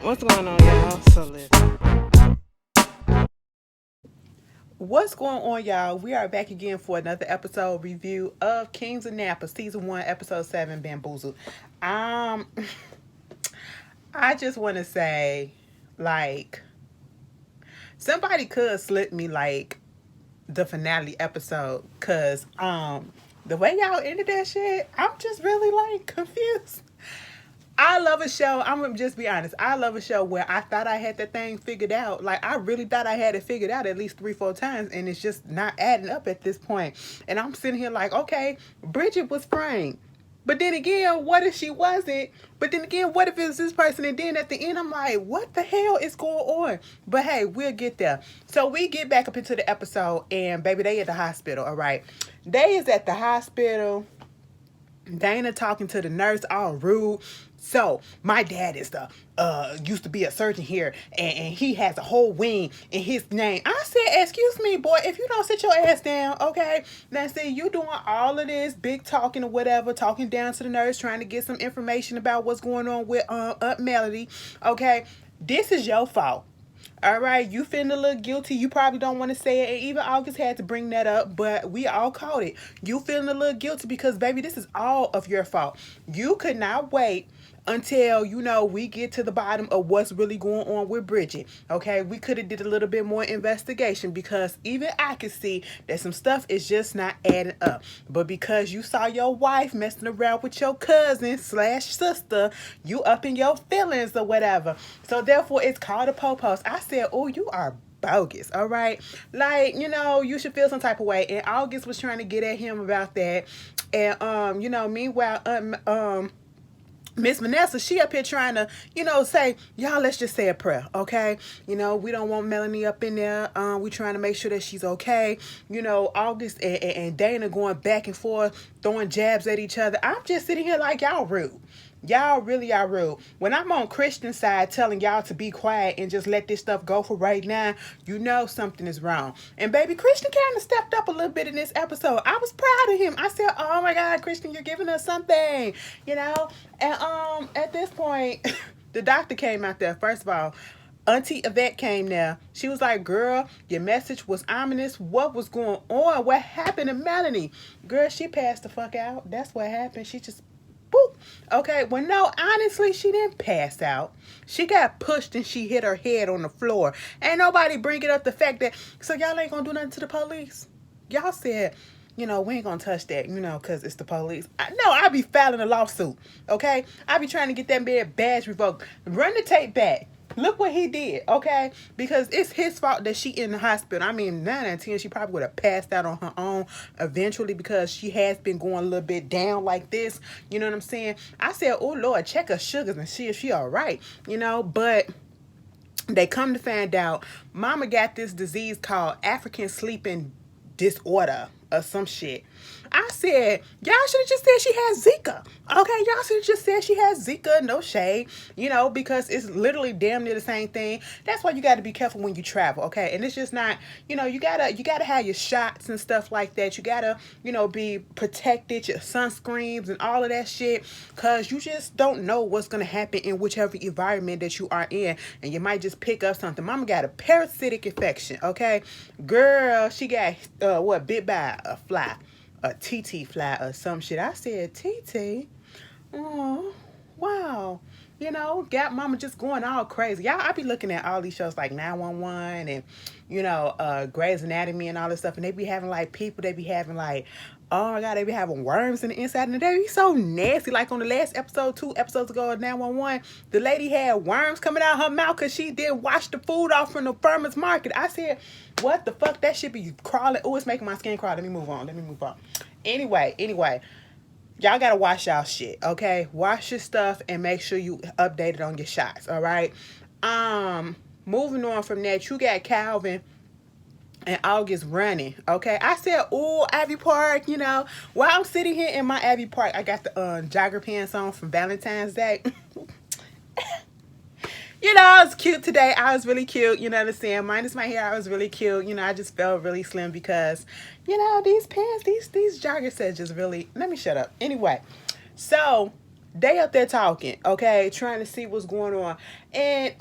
What's going on, y'all? So listen. What's going on, y'all? We are back again for another episode review of Kings of Napa, season 1, episode 7, Bamboozled. Um, I just want to say, like, somebody could slip me like the finale episode, cause the way y'all ended that shit, I'm just really like confused. I love a show. I'm gonna just be honest. I love a show where I thought I had the thing figured out. Like I really thought I had it figured out at least 3, 4 times, and it's just not adding up at this point. And I'm sitting here like, okay, Bridget was framed, but then again, what if she wasn't? But then again, what if it was this person? And then at the end, I'm like, what the hell is going on? But hey, we'll get there. So we get back up into the episode, and baby, they at the hospital. All right, they is at the hospital. Dana talking to the nurse all rude. So my dad is the used to be a surgeon here, and he has a whole wing in his name. I said, excuse me, boy, if you don't sit your ass down, okay? Now see, you doing all of this big talking or whatever, talking down to the nurse, trying to get some information about what's going on with Aunt Melody. Okay, this is your fault. All right, you feeling a little guilty. You probably don't want to say it. And even August had to bring that up, but we all caught it. You feeling a little guilty because, baby, this is all of your fault. You could not wait until, we get to the bottom of what's really going on with Bridget. Okay, we could have did a little bit more investigation because even I could see that some stuff is just not adding up. But because you saw your wife messing around with your cousin slash sister, you up in your feelings or whatever. So therefore, it's called a popos. I said, oh, you are bogus. All right, like you should feel some type of way. And August was trying to get at him about that, and meanwhile, Miss Vanessa, she up here trying to, say, y'all, let's just say a prayer, okay? We don't want Melanie up in there. We trying to make sure that she's okay. August and Dana going back and forth, throwing jabs at each other. I'm just sitting here like, y'all rude. Y'all really are rude. When I'm on Christian side telling y'all to be quiet and just let this stuff go for right now, something is wrong. And baby, Christian kind of stepped up a little bit in this episode. I was proud of him. I said, oh my God, Christian, you're giving us something, And at this point, the doctor came out there. First of all, Auntie Yvette came there. She was like, girl, your message was ominous. What was going on? What happened to Melanie? Girl, she passed the fuck out. That's what happened. She just boop. Okay, well, no, honestly, she didn't pass out. She got pushed and she hit her head on the floor. Ain't nobody bringing up the fact that, so y'all ain't gonna do nothing to the police? Y'all said, we ain't gonna touch that, because it's the police. No, I be filing a lawsuit, okay? I be trying to get that man badge revoked. Run the tape back. Look what he did, okay? Because it's his fault that she in the hospital. I mean, 9 out of 10, she probably would have passed out on her own eventually because she has been going a little bit down like this. You know what I'm saying? I said, oh, Lord, check her sugars and see if she all right, but they come to find out Mama got this disease called African sleeping disorder or some shit. I said, y'all should have just said she has Zika. Okay, y'all should have just said she has Zika, no shade, because it's literally damn near the same thing. That's why you got to be careful when you travel, okay? And it's just not, you gotta have your shots and stuff like that. You gotta, be protected, your sunscreens and all of that shit, because you just don't know what's gonna happen in whichever environment that you are in, and you might just pick up something. Mama got a parasitic infection, okay? Girl, she got bit by a fly, a TT fly or some shit. I said, TT? Oh, wow. Got Mama just going all crazy. Y'all, I be looking at all these shows like 911 and, Grey's Anatomy and all this stuff, and they be having like people, they be having like, oh my God, they be having worms in the inside, and they be so nasty. Like on the last episode, 2 episodes ago of 911, the lady had worms coming out her mouth because she didn't wash the food off from the farmer's market. I said, what the fuck? That shit be crawling. Oh, it's making my skin crawl. Let me move on. Anyway, y'all gotta wash y'all shit, okay? Wash your stuff and make sure you updated on your shots, all right? Moving on from that, you got Calvin and August running, okay? I said, oh, Ivy Park, while I'm sitting here in my Ivy Park, I got the jogger pants on from Valentine's Day. I was cute today. I was really cute, you know what I'm saying? Minus my hair, I was really cute. I just felt really slim because, these pants, these jogger sets just really, let me shut up. Anyway, so They up there talking, okay, trying to see what's going on. And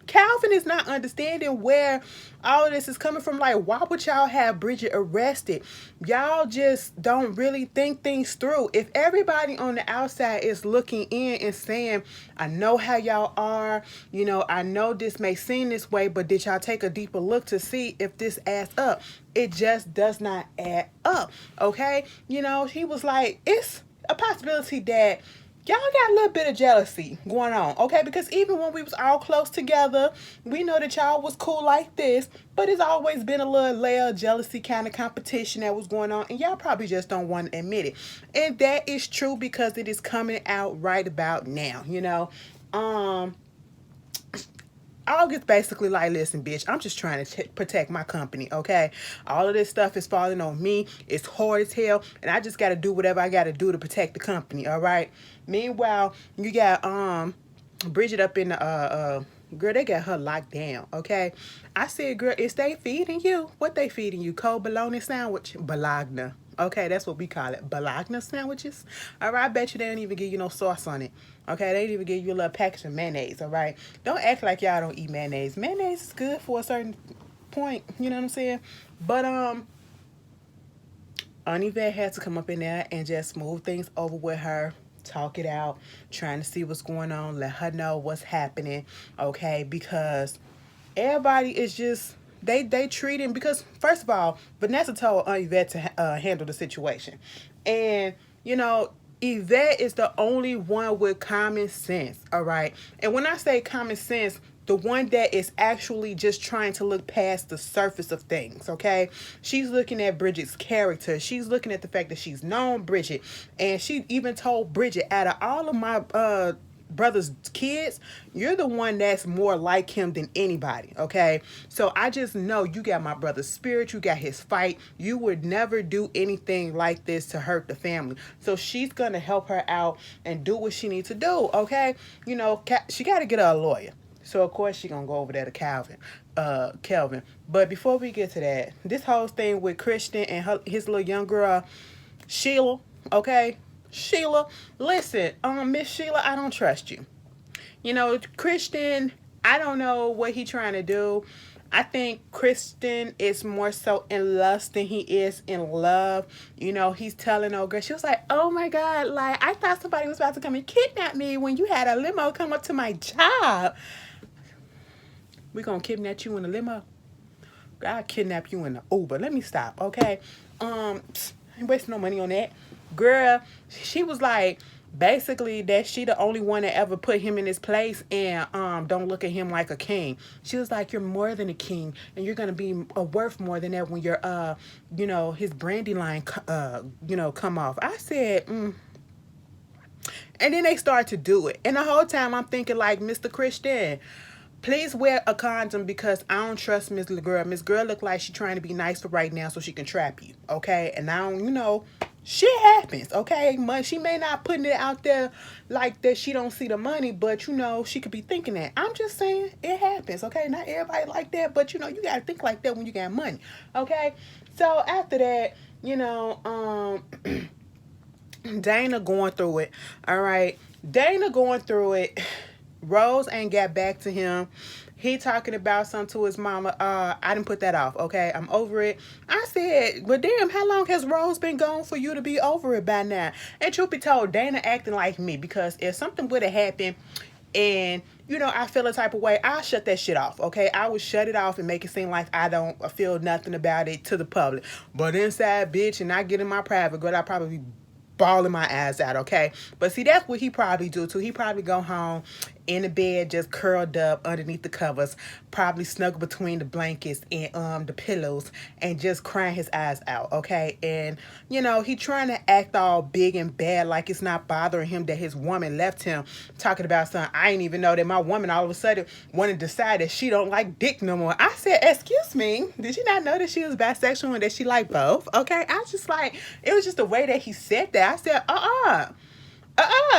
Calvin is not understanding where all of this is coming from. Like, why would y'all have Bridget arrested? Y'all just don't really think things through. If everybody on the outside is looking in and saying, I know how y'all are, you know, I know this may seem this way, but did y'all take a deeper look to see if this adds up? It just does not add up, okay? You know, he was like, it's a possibility that y'all got a little bit of jealousy going on, okay? Because even when we was all close together, we know that y'all was cool like this, but it's always been a little layer of jealousy kind of competition that was going on, and y'all probably just don't want to admit it. And that is true because it is coming out right about now, you know? August basically like, listen, bitch, I'm just trying to protect my company, okay? All of this stuff is falling on me. It's hard as hell, and I just got to do whatever I got to do to protect the company, all right? Meanwhile, you got Bridget up in the girl, they got her locked down, okay? I said, girl, is they feeding you? What they feeding you? Cold bologna sandwich? Bologna. Okay, that's what we call it. Bologna sandwiches. All right, I bet you they don't even give you no sauce on it. Okay, they don't even give you a little package of mayonnaise, all right? Don't act like y'all don't eat mayonnaise. Mayonnaise is good for a certain point, you know what I'm saying? But Aunt Yvette had to come up in there and just smooth things over with her, talk it out, trying to see what's going on, let her know what's happening, okay? Because everybody is just they treat him, because first of all, Vanessa told Aunt Yvette to handle the situation, and you know, Yvette is the only one with common sense, all right? And when I say common sense, the one that is actually just trying to look past the surface of things, okay? She's looking at Bridget's character. She's looking at the fact that she's known Bridget, and she even told Bridget, out of all of my brother's kids, you're the one that's more like him than anybody, okay? So I just know you got my brother's spirit, you got his fight. You would never do anything like this to hurt the family. So she's gonna help her out and do what she needs to do, okay? You know, she got to get her a lawyer. So of course she gonna go over there to Kelvin. But before we get to that, this whole thing with Christian and his little young girl, Sheila, okay? Sheila, listen, Miss Sheila, I don't trust you. You know, Christian, I don't know what he trying to do. I think Christian is more so in lust than he is in love. You know, he's telling old girl, she was like, oh my God, like, I thought somebody was about to come and kidnap me when you had a limo come up to my job. We gonna kidnap you in a limo? I'll kidnap you in the Uber. Let me stop, okay? Ain't wasting no money on that. Girl, she was like, basically that she the only one that ever put him in his place, and don't look at him like a king. She was like, you're more than a king, and you're gonna be worth more than that when you're you know, his brandy line you know, come off. I said, And then they start to do it, and the whole time I'm thinking like, Mr. Christian, please wear a condom, because I don't trust Miss Girl. Miss Girl look like she's trying to be nice for right now so she can trap you, okay? And I don't, you know, shit happens, okay? She may not putting it out there like that she don't see the money, but, you know, she could be thinking that. I'm just saying, it happens, okay? Not everybody like that, but, you know, you got to think like that when you got money, okay? So after that, you know, Dana going through it, all right? Dana going through it. Rose ain't got back to him. He talking about something to his mama. I didn't put that off, okay? I'm over it. I said, but damn, how long has Rose been gone for you to be over it by now? And truth be told, Dana acting like me, because if something would have happened and, you know, I feel a type of way, I'll shut that shit off, okay? I would shut it off and make it seem like I don't feel nothing about it to the public. But inside, bitch, and I get in my private, girl, I probably be bawling my eyes out, okay? But see, that's what he probably do too. He probably go home in the bed, just curled up underneath the covers, probably snuggled between the blankets and the pillows, and just crying his eyes out, okay? And you know, he trying to act all big and bad, like it's not bothering him that his woman left him, talking about something. I didn't even know that my woman all of a sudden wanted to decide that she don't like dick no more. I said, excuse me, did you not know that she was bisexual and that she liked both? Okay, I was just like, it was just the way that he said that. I said,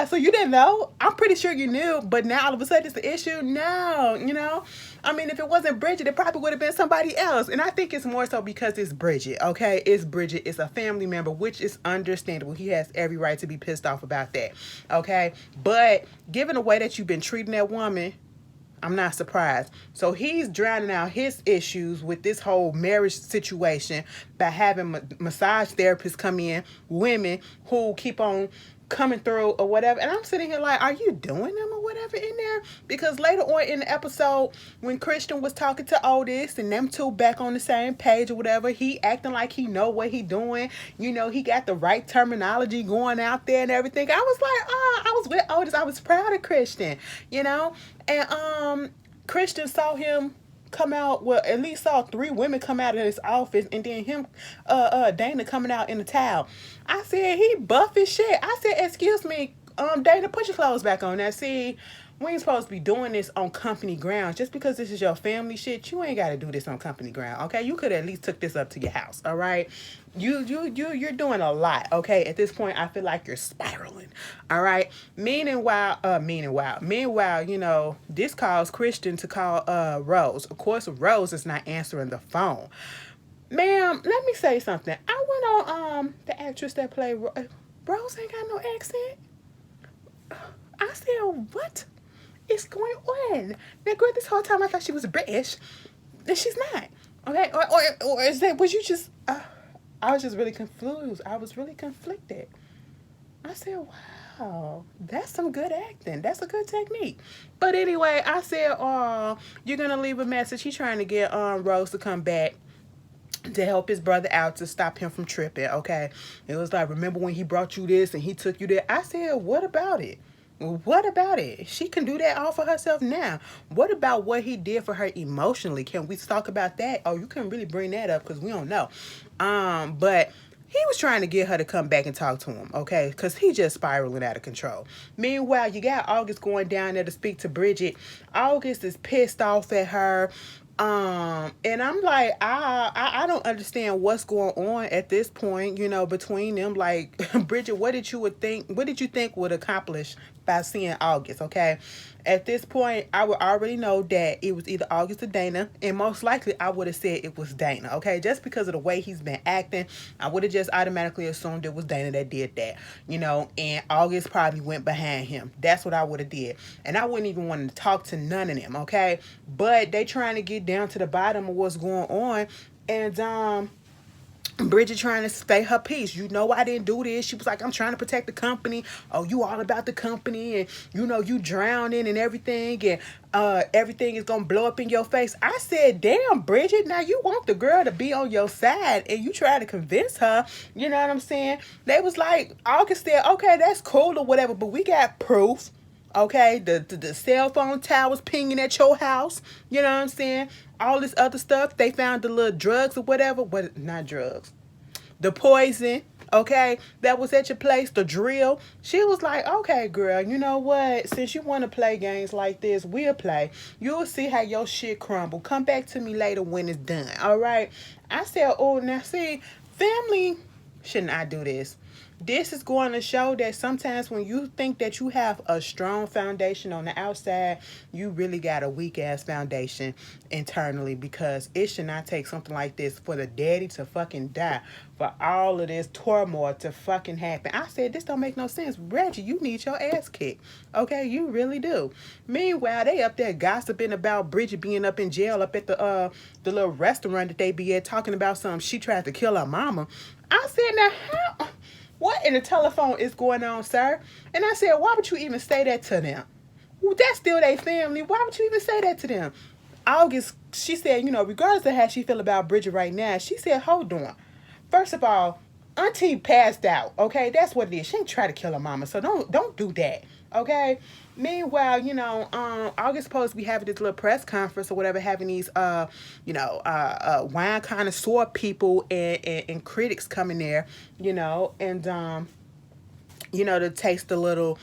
So you didn't know? I'm pretty sure you knew, but now all of a sudden it's the issue? No, you know? I mean, if it wasn't Bridget, it probably would have been somebody else. And I think it's more so because it's Bridget, okay? It's Bridget. It's a family member, which is understandable. He has every right to be pissed off about that, okay? But given the way that you've been treating that woman, I'm not surprised. So he's drowning out his issues with this whole marriage situation by having massage therapists come in, women who keep on coming through or whatever. And I'm sitting here like, are you doing them or whatever in there? Because later on in the episode, when Christian was talking to Otis and them two back on the same page or whatever, he acting like he know what he doing. You know, he got the right terminology going out there and everything. I was like, oh, I was with Otis. I was proud of Christian, you know? And Christian saw him come out, well, at least saw three women come out of his office, and then him, Dana coming out in the towel. I said, he buff as shit. I said, excuse me, Dana, put your clothes back on. Now, see, we ain't supposed to be doing this on company grounds. Just because this is your family shit, you ain't got to do this on company ground, okay? You could at least took this up to your house, all right? You're doing a lot, okay? At this point, I feel like you're spiraling, all right? Meanwhile, you know, this calls Christian to call Rose. Of course, Rose is not answering the phone. Ma'am, let me say something. I went on the actress that played Rose ain't got no accent. I said, what is going on? Now, girl, this whole time I thought she was British, and she's not. Okay, or is that, was you just? I was just really confused. I was really conflicted. I said, wow, that's some good acting. That's a good technique. But anyway, I said, oh, you're gonna leave a message. He's trying to get Rose to come back to help his brother out to stop him from tripping, okay? It was like, remember when he brought you this and he took you there? I said, what about it? What about it? She can do that all for herself now. What about what he did for her emotionally? Can we talk about that? Oh, you can really bring that up because we don't know. But he was trying to get her to come back and talk to him, okay? Because he just spiraling out of control. Meanwhile, you got August going down there to speak to Bridget. August is pissed off at her. And I'm like, I don't understand what's going on at this point, you know, between them. Like, Bridget, what did you think would accomplish by seeing August? Okay, at this point, I would already know that it was either August or Dana, and most likely I would have said it was Dana. Okay, just because of the way he's been acting, I would have just automatically assumed it was Dana that did that, you know, and August probably went behind him. That's what I would have did, and I wouldn't even want to talk to none of them. Okay, but they trying to get down to the bottom of what's going on, and Bridget trying to stay her peace. You know, I didn't do this. She was like, I'm trying to protect the company. Oh, you all about the company, and you know, you drowning and everything, and everything is gonna blow up in your face. I said, damn, Bridget, now you want the girl to be on your side and you try to convince her, you know what I'm saying? They was like, August said, okay, that's cool or whatever, but we got proof. Okay, the cell phone towers pinging at your house. You know what I'm saying? All this other stuff. They found the little drugs or whatever. What? Not drugs. The poison. Okay, that was at your place. The drill. She was like, okay, girl, you know what? Since you want to play games like this, we'll play. You'll see how your shit crumble. Come back to me later when it's done. All right? I said, oh, now see, family should not do this. This is going to show that sometimes when you think that you have a strong foundation on the outside, you really got a weak ass foundation internally, because it should not take something like this for the daddy to fucking die, for all of this turmoil to fucking happen. I said, this don't make no sense. Reggie, you need your ass kicked. Okay, you really do. Meanwhile, they up there gossiping about Bridget being up in jail up at the little restaurant that they be at, talking about something. She tried to kill her mama. I said, now how? What in the telephone is going on, sir? And I said, why would you even say that to them? Well, that's still their family. Why would you even say that to them? August, she said, you know, regardless of how she feel about Bridget right now, she said, hold on. First of all, Auntie passed out, okay? That's what it is. She ain't try to kill her mama, so don't do that, okay? Meanwhile, you know, August supposed to be having this little press conference or whatever, having these, wine connoisseur people and critics coming there, you know, and to taste a little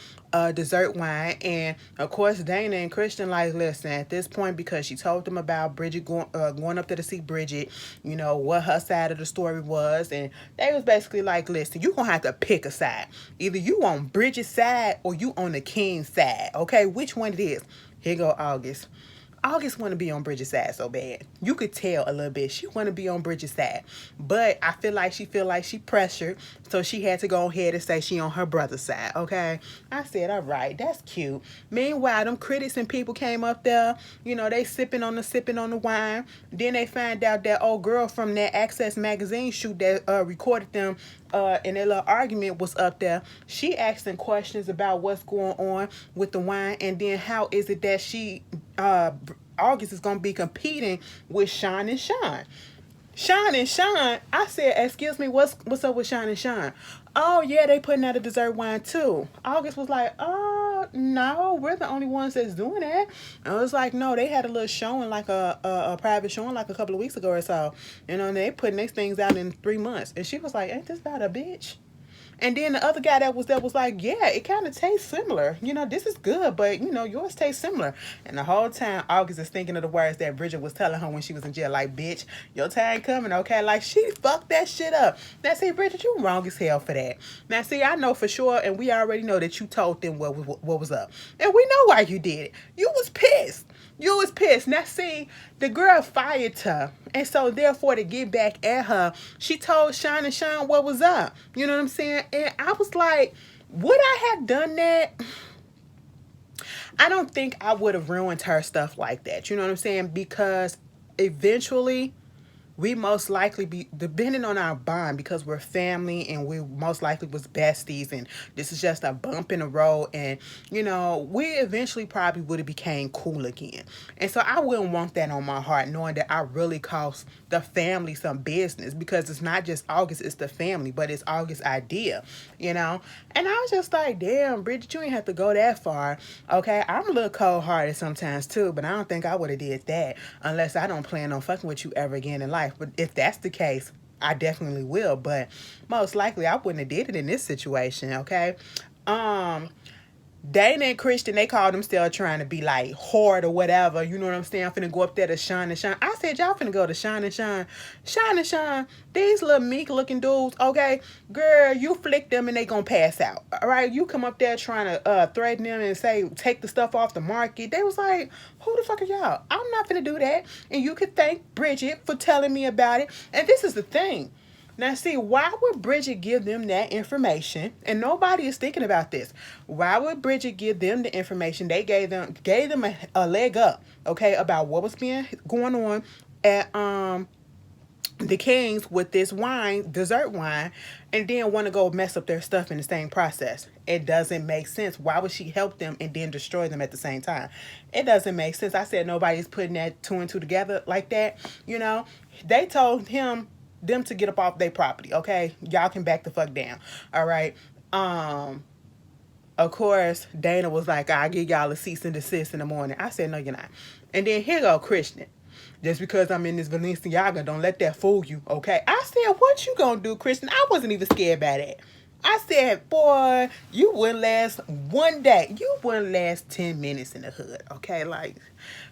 dessert wine. And of course, Dana and Christian like, listen, at this point, because she told them about Bridget going up there to see Bridget, what her side of the story was. And they was basically like, listen, you going to have to pick a side. Either you on Bridget's side or you on the King's side. Okay, which one it is? Here go August. August want to be on Bridget's side so bad. You could tell a little bit. She want to be on Bridget's side. But I feel like she pressured. So she had to go ahead and say she on her brother's side. Okay. I said, all right, that's cute. Meanwhile, them critics and people came up there. They sipping on the wine. Then they find out that old girl from that Access magazine shoot that recorded them and their little argument was up there. She asking questions about what's going on with the wine, and then how is it that she August is gonna be competing with Sean and Sean. Sean and Sean, I said, excuse me, what's up with Sean and Sean? Oh yeah, they putting out a dessert wine too. August was like, oh no, we're the only ones that's doing that. I was like, no, they had a little showing, like a private showing, like a couple of weeks ago or so. And they putting these things out in 3 months. And she was like, ain't this about a bitch? And then the other guy that was there was like, yeah, it kind of tastes similar. This is good, but, yours tastes similar. And the whole time, August is thinking of the words that Bridget was telling her when she was in jail. Like, bitch, your time coming, okay? Like, she fucked that shit up. Now, see, Bridget, you wrong as hell for that. Now, see, I know for sure, and we already know that you told them what was up. And we know why you did it. You was pissed. You was pissed. Now, see, the girl fired her. And so, therefore, to get back at her, she told Sean and Sean what was up. You know what I'm saying? And I was like, would I have done that? I don't think I would have ruined her stuff like that. You know what I'm saying? Because eventually, we most likely be depending on our bond, because we're family and we most likely was besties, and this is just a bump in the road, and we eventually probably would have became cool again. And so I wouldn't want that on my heart, knowing that I really cost the family some business, because it's not just August, it's the family, but it's August's idea, And I was just like, damn, Bridget, you ain't have to go that far. Okay, I'm a little cold-hearted sometimes too, but I don't think I would have did that unless I don't plan on fucking with you ever again in life. But if that's the case, I definitely will. But most likely, I wouldn't have did it in this situation. Okay. Dana and Christian, they called themselves trying to be like hard or whatever. You know what I'm saying? I'm finna go up there to Sean and Sean. I said, y'all finna go to Sean and Sean. Sean and Sean, these little meek looking dudes, okay? Girl, you flick them and they gonna pass out. All right? You come up there trying to threaten them and say, take the stuff off the market. They was like, who the fuck are y'all? I'm not finna do that. And you could thank Bridget for telling me about it. And this is the thing. Now, see, why would Bridget give them that information? And nobody is thinking about this. Why would Bridget give them the information? They gave them a leg up, okay, about what was going on at the Kings with this wine, dessert wine, and then want to go mess up their stuff in the same process. It doesn't make sense. Why would she help them and then destroy them at the same time? It doesn't make sense. I said nobody's putting that two and two together like that. They told them to get up off their property, okay? Y'all can back the fuck down, all right? Of course, Dana was like, I'll give y'all a cease and desist in the morning. I said, no, you're not. And then here go Christian. Just because I'm in this Balenciaga, don't let that fool you, okay? I said, what you gonna do, Christian? I wasn't even scared by that. I said, boy, you wouldn't last one day. You wouldn't last 10 minutes in the hood, okay? Like,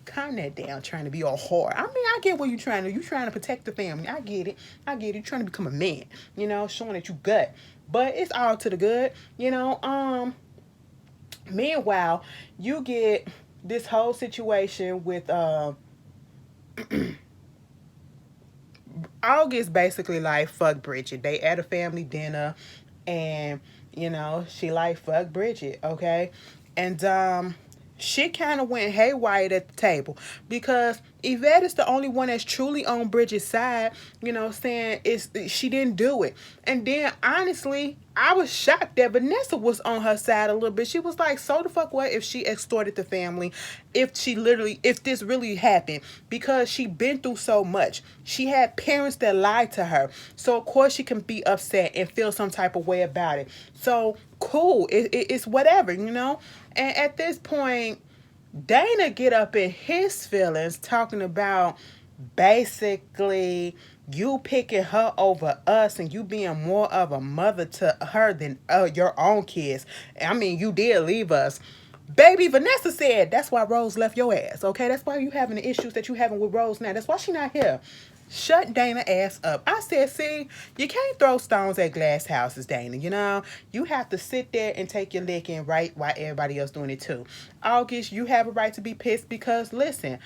calm that down, trying to be all hard. I mean, I get what you're trying to do. You're trying to protect the family. I get it. You're trying to become a man, showing that you gut. But it's all to the good, Meanwhile, you get this whole situation with August basically like, fuck Bridget. They at a family dinner. And, she like, fuck Bridget, okay? And she kind of went haywire at the table, because Yvette is the only one that's truly on Bridget's side, saying she didn't do it. And then, honestly, I was shocked that Vanessa was on her side a little bit. She was like, so the fuck what if she extorted the family, if this really happened, because she been through so much. She had parents that lied to her. So, of course, she can be upset and feel some type of way about it. So, cool. It's whatever, And at this point, Dana get up in his feelings talking about basically you picking her over us and you being more of a mother to her than your own kids. I mean, you did leave us. Baby Vanessa said that's why Rose left your ass, okay? That's why you having the issues that you having with Rose now. That's why she not here. Shut Dana ass up. I said, see, you can't throw stones at glass houses, Dana. You know, you have to sit there and take your licking right while everybody else doing it too. August, you have a right to be pissed because listen,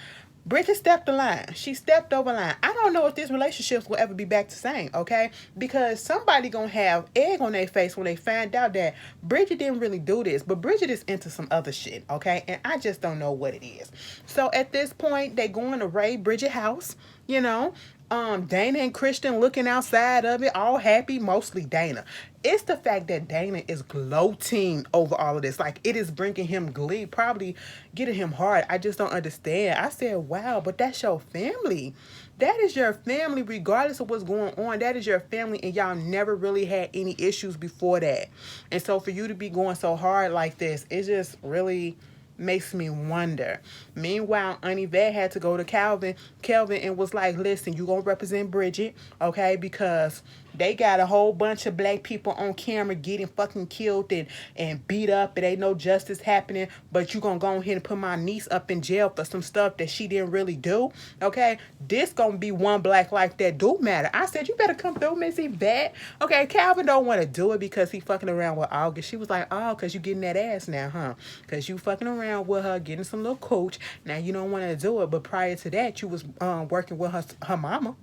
Bridget stepped the line. She stepped over line. I don't know if these relationships will ever be back the same, okay? Because somebody gonna have egg on their face when they find out that Bridget didn't really do this, but Bridget is into some other shit, okay? And I just don't know what it is. So at this point, they going to raid Bridget house, you know. Dana and Christian looking outside of it, all happy, mostly Dana. It's the fact that Dana is gloating over all of this. Like, it is bringing him glee, probably getting him hard. I just don't understand. I said, wow, but that's your family. That is your family, regardless of what's going on. That is your family, and y'all never really had any issues before that. And so for you to be going so hard like this, it just really makes me wonder. Meanwhile, Auntie Vet had to go to Kelvin and was like, listen, you gonna represent Bridget, okay? Because they got a whole bunch of black people on camera getting fucking killed and beat up. It ain't no justice happening, but you gonna go ahead and put my niece up in jail for some stuff that she didn't really do, okay? This gonna be one black life that do matter. I said, you better come through, Missy Vet. Okay, Calvin don't want to do it because he fucking around with August. She was like, oh, because you getting that ass now, huh? Because you fucking around with her, getting some little coach. Now you don't want to do it, but prior to that, you was working with her mama.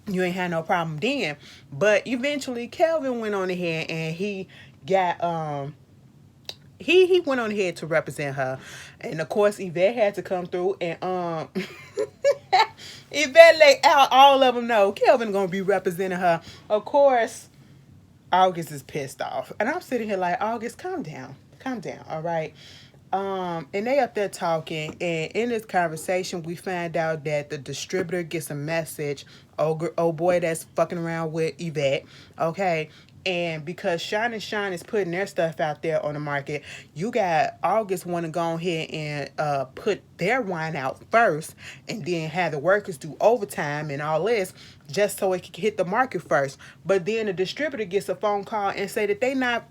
You ain't had no problem then. But eventually Kelvin went on ahead and he got he went on ahead to represent her. And of course Yvette had to come through and Yvette let out all of them know Kelvin gonna be representing her. Of course August is pissed off. And I'm sitting here like, August, calm down. Calm down, all right? And they up there talking, and in this conversation, we find out that the distributor gets a message. Oh boy, that's fucking around with Yvette, okay? And because Shine and Shine is putting their stuff out there on the market, you got August want to go ahead and put their wine out first, and then have the workers do overtime and all this just so it can hit the market first. But then the distributor gets a phone call and say that they not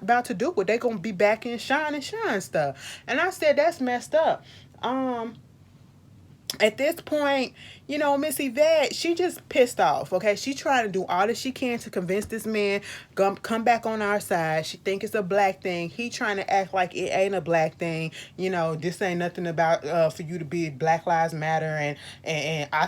about to do it. They gonna be back in Shine and Shine stuff. And I said that's messed up. At this point, you know, Miss Yvette, she just pissed off, okay? She trying to do all that she can to convince this man come back on our side. She think it's a black thing. He trying to act like it ain't a black thing. You know, this ain't nothing about for you to be Black Lives Matter. And I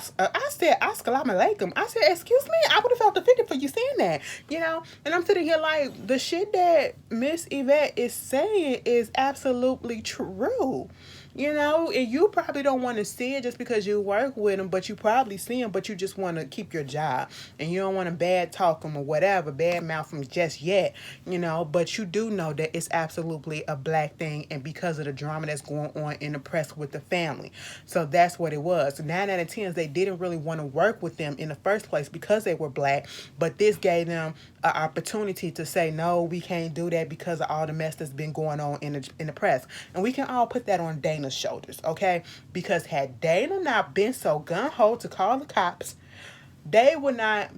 said, Assalamu alaikum. I said, excuse me? I would have felt offended for you saying that, you know? And I'm sitting here like, the shit that Miss Yvette is saying is absolutely true. You know, and you probably don't want to see it just because you work with them, but you probably see them, but you just want to keep your job. And you don't want to bad talk them or whatever, bad mouth them just yet, you know, but you do know that it's absolutely a black thing, and because of the drama that's going on in the press with the family. So that's what it was. 9 out of 10, they didn't really want to work with them in the first place because they were black, but this gave them an opportunity to say, no, we can't do that because of all the mess that's been going on in the press. And we can all put that on Dana's shoulders, okay? Because had Dana not been so gung-ho to call the cops, they would not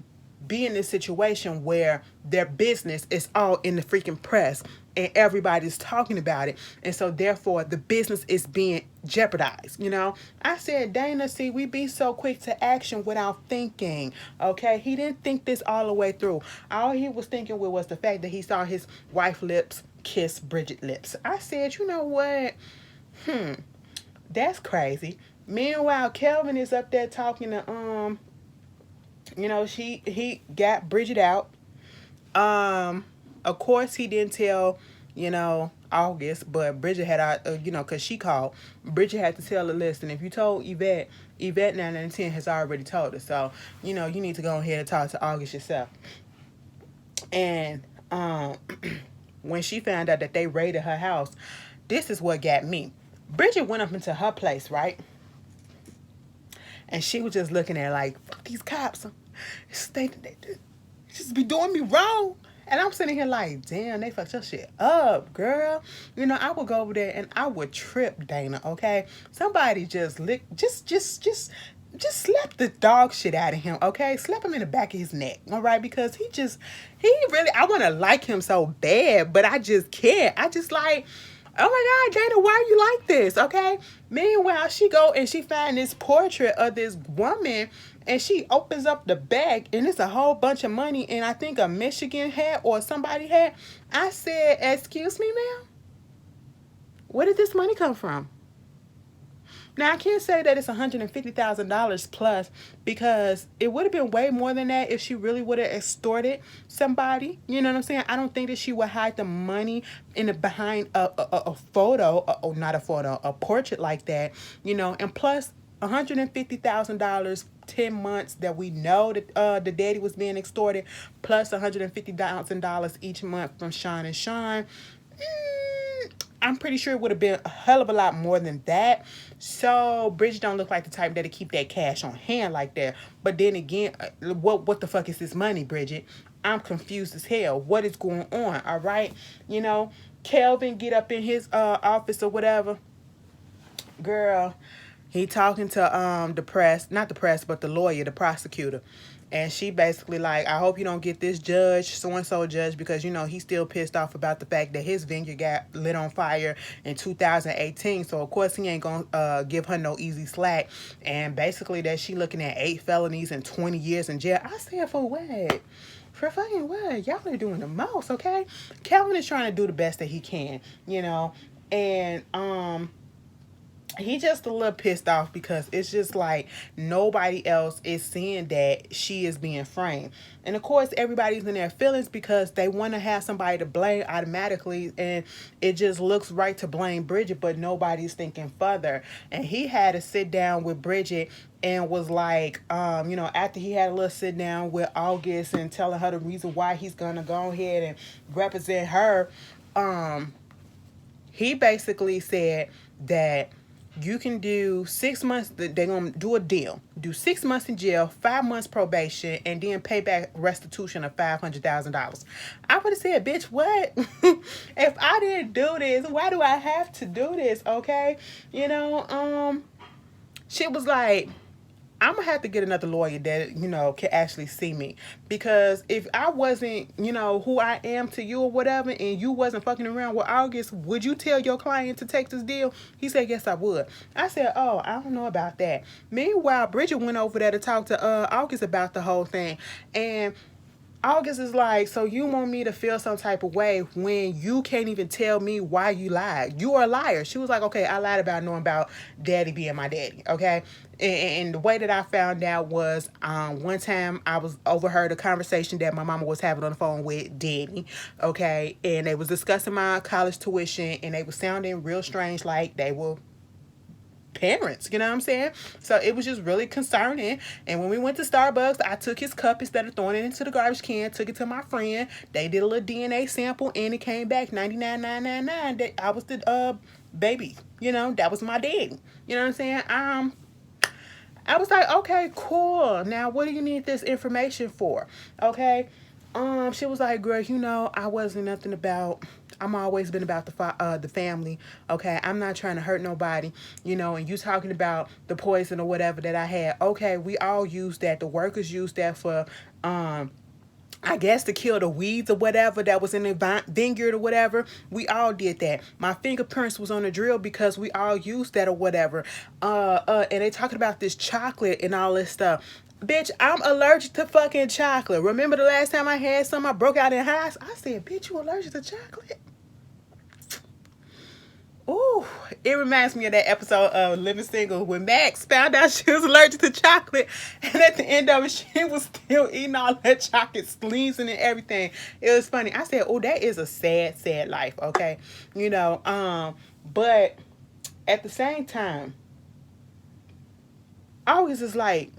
be in this situation where their business is all in the freaking press and everybody's talking about it, and so therefore the business is being jeopardized, you know? I said, Dana, see, we be so quick to action without thinking, okay? He didn't think this all the way through. All he was thinking with was the fact that he saw his wife lips kiss Bridget lips. I said, you know what? That's crazy. Meanwhile, Kelvin is up there talking to, you know, he got Bridget out. Of course, he didn't tell, you know, August, but Bridget had, you know, because she called. Bridget had to tell her, listen, if you told Yvette 9 out of 10 has already told her. So, you know, you need to go ahead and talk to August yourself. And when she found out that they raided her house, this is what got me. Bridget went up into her place, right? And she was just looking at like, fuck these cops. They just be doing me wrong. And I'm sitting here like, damn, they fucked your shit up, girl. You know, I would go over there and I would trip Dana, okay? Somebody just just slap the dog shit out of him, okay? Slap him in the back of his neck, all right? Because he really, I want to like him so bad, but I just can't. I just like, oh my God, Dana, why are you like this, okay? Meanwhile, she go and she find this portrait of this woman, and she opens up the bag, and it's a whole bunch of money, and I think a Michigan hat or somebody hat. I said, excuse me, ma'am? Where did this money come from? Now, I can't say that it's $150,000 plus, because it would have been way more than that if she really would have extorted somebody. You know what I'm saying? I don't think that she would hide the money in the behind a photo, not a photo, a portrait like that. You know, and plus $150,000, 10 months that we know that the daddy was being extorted, plus $150,000 each month from Sean and Sean. I'm pretty sure it would have been a hell of a lot more than that. So Bridget don't look like the type that'll keep that cash on hand like that. But then again, what the fuck is this money, Bridget? I'm confused as hell. What is going on? All right, you know, Kelvin get up in his office or whatever. Girl, he talking to the press, not the press, but the lawyer, the prosecutor. And she basically like, I hope you don't get this judge, so-and-so judge, because, you know, he's still pissed off about the fact that his vineyard got lit on fire in 2018. So, of course, he ain't going to give her no easy slack. And basically that she looking at 8 felonies and 20 years in jail. I said, for what? For fucking what? Y'all are doing the most, okay? Calvin is trying to do the best that he can, you know. And, he just a little pissed off because it's just like nobody else is seeing that she is being framed. And of course, everybody's in their feelings because they want to have somebody to blame automatically, and it just looks right to blame Bridget, but nobody's thinking further. And he had to sit down with Bridget and was like, you know, after he had a little sit down with August and telling her the reason why he's gonna go ahead and represent her, he basically said that you can do 6 months. They're going to do a deal. Do 6 months in jail, 5 months probation, and then pay back restitution of $500,000. I would have said, bitch, what? If I didn't do this, why do I have to do this? Okay. You know, she was like, I'm going to have to get another lawyer that, you know, can actually see me. Because if I wasn't, you know, who I am to you or whatever, and you wasn't fucking around with August, would you tell your client to take this deal? He said, yes, I would. I said, oh, I don't know about that. Meanwhile, Bridget went over there to talk to August about the whole thing. And August is like, so you want me to feel some type of way when you can't even tell me why you lied? You are a liar. She was like, okay, I lied about knowing about daddy being my daddy, okay? And the way that I found out was one time I was overheard a conversation that my mama was having on the phone with daddy, okay? And they was discussing my college tuition, and they was sounding real strange, like they were parents, you know what I'm saying? So it was just really concerning. And when we went to Starbucks, I took his cup instead of throwing it into the garbage can, took it to my friend. They did a little DNA sample, and it came back 99,999 that I was the baby, you know, that was my daddy. You know what I'm saying? I was like, okay, cool. Now, what do you need this information for? Okay. She was like, girl, you know, I wasn't nothing about, I'm always been about the family. Okay. I'm not trying to hurt nobody, you know, and you talking about the poison or whatever that I had. Okay. We all use that. The workers use that for, I guess to kill the weeds or whatever that was in the vineyard or whatever. We all did that. My fingerprints was on the drill because we all used that or whatever. And they talking about this chocolate and all this stuff. Bitch, I'm allergic to fucking chocolate. Remember the last time I had some, I broke out in hives? I said, bitch, you allergic to chocolate? Ooh, it reminds me of that episode of Living Single when Max found out she was allergic to chocolate, and at the end of it, she was still eating all that chocolate, squeezing and everything. It was funny. I said, oh, that is a sad, sad life, okay? You know, but at the same time, August is like,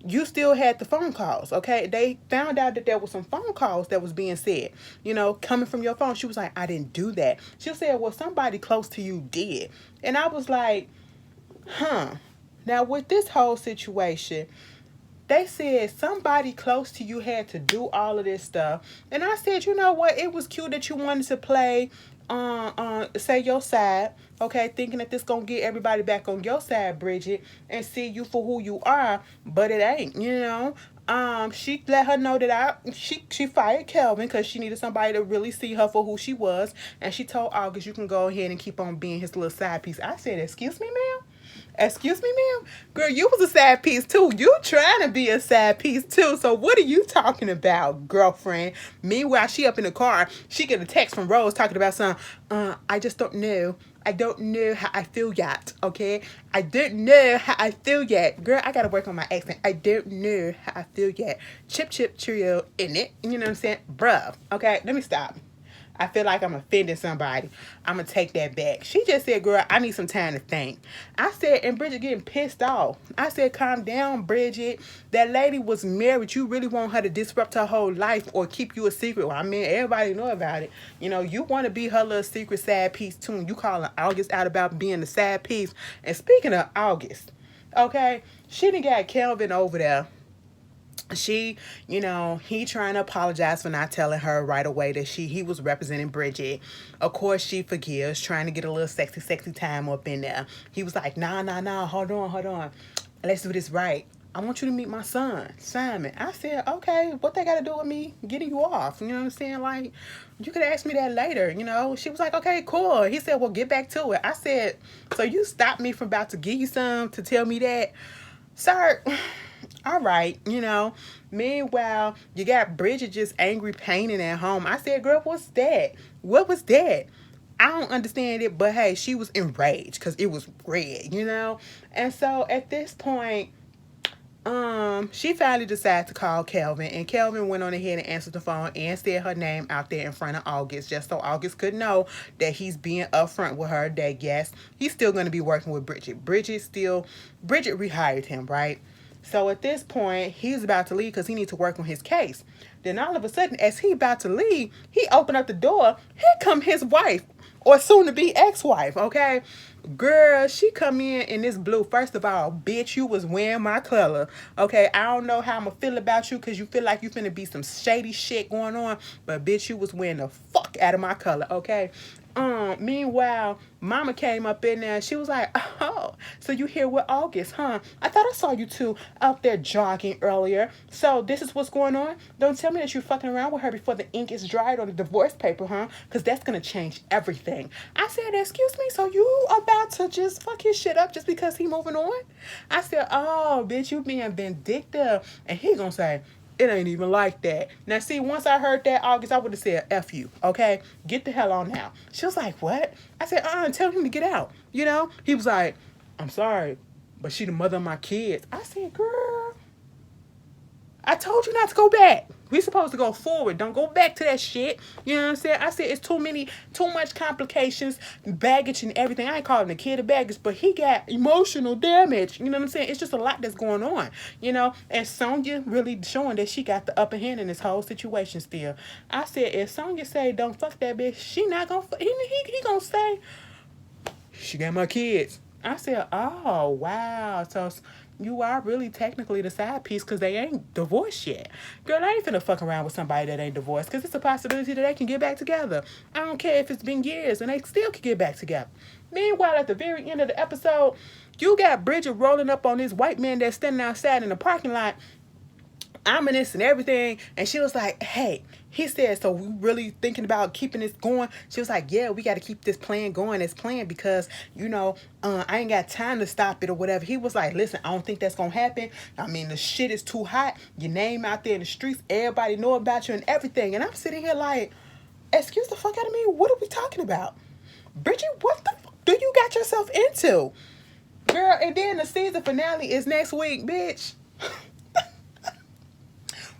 you still had the phone calls, okay? They found out that there was some phone calls that was being said, you know, coming from your phone. She was like, I didn't do that. She said, well, somebody close to you did. And I was like, huh. Now, with this whole situation, they said somebody close to you had to do all of this stuff. And I said, you know what? It was cute that you wanted to play say your side, okay, thinking that this gonna get everybody back on your side, Bridget, and see you for who you are, but it ain't, you know. She let her know that she fired Kelvin because she needed somebody to really see her for who she was, and she told August, you can go ahead and keep on being his little side piece. I said, excuse me, ma'am. Excuse me, ma'am? Girl, you was a side piece too. You trying to be a side piece too. So what are you talking about, girlfriend? Meanwhile, she up in the car. She get a text from Rose talking about something. I just don't know. I don't know how I feel yet, okay? I don't know how I feel yet. Girl, I gotta work on my accent. I don't know how I feel yet. Chip, chip, cheerio, in it. You know what I'm saying? Bruh, okay? Let me stop. I feel like I'm offending somebody. I'm going to take that back. She just said, girl, I need some time to think. I said, and Bridget getting pissed off. I said, calm down, Bridget. That lady was married. You really want her to disrupt her whole life or keep you a secret? Well, I mean, everybody know about it. You know, you want to be her little secret side piece too. And you calling August out about being the side piece. And speaking of August, okay, she done got Kelvin over there. He trying to apologize for not telling her right away that he was representing Bridget. Of course, she forgives, trying to get a little sexy time up in there. He was like, nah, hold on. Let's do this right. I want you to meet my son, Simon. I said, okay, what they got to do with me getting you off? You know what I'm saying? Like, you could ask me that later, you know? She was like, okay, cool. He said, well, get back to it. I said, so you stopped me from about to give you some to tell me that? Sir, all right, you know. Meanwhile, you got Bridget just angry painting at home. I said, girl, what's that? What was that? I don't understand it, but hey, she was enraged because it was red, you know? And so at this point, she finally decided to call Kelvin, and Kelvin went on ahead and answered the phone and said her name out there in front of August, just so August could know that he's being upfront with her, that yes, he's still going to be working with Bridget. Bridget rehired him, right? So at this point, he's about to leave because he needs to work on his case. Then all of a sudden, as he about to leave, he opened up the door. Here come his wife, or soon to be ex-wife, okay? Girl, she come in this blue. First of all, bitch, you was wearing my color. Okay, I don't know how I'ma feel about you because you feel like you finna be some shady shit going on. But bitch, you was wearing the fuck out of my color, okay? Meanwhile, Mama came up in there. She was like, oh, so you here with August, huh? I thought I saw you two out there jogging earlier. So this is what's going on? Don't tell me that you're fucking around with her before the ink is dried on the divorce paper, huh? Because that's going to change everything. I said, excuse me, so you about to just fuck his shit up just because he moving on? I said, oh, bitch, you being vindictive. And he gonna say, it ain't even like that. Now, see, once I heard that, August, I would have said, F you, okay? Get the hell on now. She was like, what? I said, tell him to get out, you know? He was like, I'm sorry, but she the mother of my kids. I said, girl, I told you not to go back. We supposed to go forward. Don't go back to that shit. You know what I'm saying? I said it's too much complications, baggage and everything. I ain't calling the kid a baggage, but he got emotional damage. You know what I'm saying? It's just a lot that's going on, you know? And Sonya really showing that she got the upper hand in this whole situation still. I said, if Sonya say don't fuck that bitch, she not gonna he gonna say, she got my kids. I said, oh, wow. So you are really technically the side piece because they ain't divorced yet. Girl, I ain't finna fuck around with somebody that ain't divorced because it's a possibility that they can get back together. I don't care if it's been years and they still can get back together. Meanwhile, at the very end of the episode, you got Bridget rolling up on this white man that's standing outside in the parking lot, ominous and everything, and she was like, hey, he said, so we really thinking about keeping this going? She was like, yeah, we got to keep this plan going as planned because, you know, I ain't got time to stop it or whatever. He was like, listen, I don't think that's gonna happen. I mean, the shit is too hot. Your name out there in the streets, everybody know about you and everything. And I'm sitting here like, excuse the fuck out of me, what are we talking about? Bridget, what the fuck do you got yourself into? Girl, and then the season finale is next week, bitch.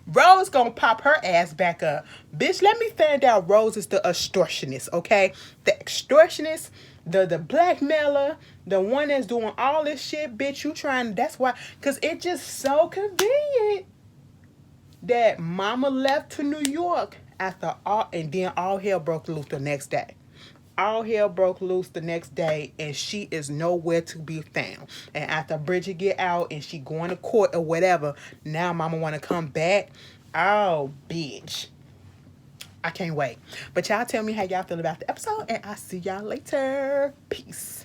Rose gonna pop her ass back up. Bitch, let me find out Rose is the extortionist, okay? The extortionist, the blackmailer, the one that's doing all this shit, bitch, you trying, that's why, because it's just so convenient that Mama left to New York after all, and then all hell broke loose the next day. All hell broke loose the next day, and she is nowhere to be found. And after Bridget get out and she going to court or whatever, now Mama want to come back. Oh, bitch. I can't wait. But y'all tell me how y'all feel about the episode, and I'll see y'all later. Peace.